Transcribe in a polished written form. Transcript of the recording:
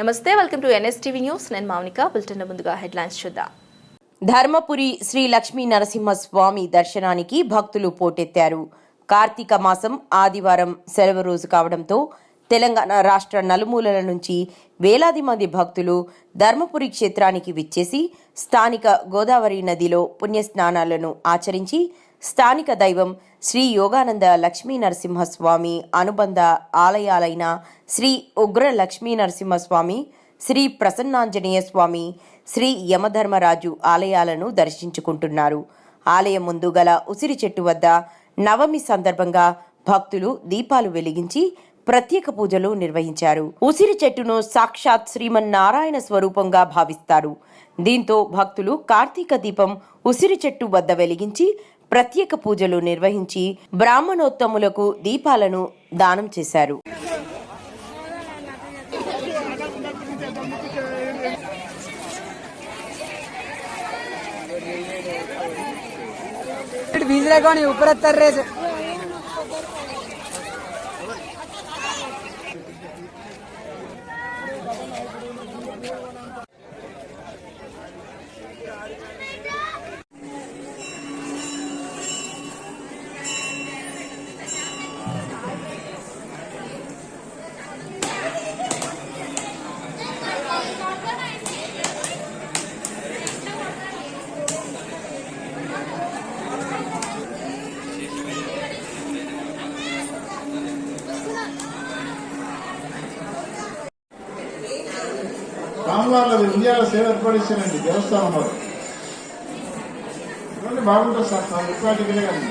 నమస్తే, welcome to NSTV news. నేను Mounika. Bulletin ముందుగా హెడ్లైన్స్ చూద్దాం. ధర్మపురి శ్రీ లక్ష్మీ నరసింహస్వామి దర్శనానికి భక్తులు పోటెత్తారు. కార్తీక మాసం ఆదివారం సెలవు రోజు కావడంతో తెలంగాణ రాష్ట్ర నలుమూలల నుంచి వేలాది మంది భక్తులు ధర్మపురి క్షేత్రానికి విచ్చేసి స్థానిక గోదావరి నదిలో పుణ్యస్నానాలను ఆచరించి స్థానిక దైవం శ్రీ యోగానంద లక్ష్మీ నరసింహస్వామి అనుబంధ ఆలయాలైన శ్రీ ఉగ్ర లక్ష్మీ నరసింహస్వామి, శ్రీ ప్రసన్నాంజనేయ స్వామి, శ్రీ యమధర్మరాజు ఆలయాలను దర్శించుకుంటున్నారు. ఆలయం ముందు గల ఉసిరి చెట్టు వద్ద నవమి సందర్భంగా భక్తులు దీపాలు వెలిగించి ప్రత్యేక పూజలు నిర్వహించారు. ఉసిరి చెట్టును సాక్షాత్ శ్రీమన్నారాయణ స్వరూపంగా భావిస్తారు. దీంతో భక్తులు కార్తీక దీపం ఉసిరి చెట్టు వద్ద వెలిగించి ప్రత్యేక పూజలు నిర్వహించి బ్రాహ్మణోత్తములకు దీపాలను దానం చేశారు. రామవారి ఇండియాలో సేవ ఏర్పడిస్తానండి దేవస్థానం వారు బాగుంటుంది సార్ ఇప్పటికే కానీ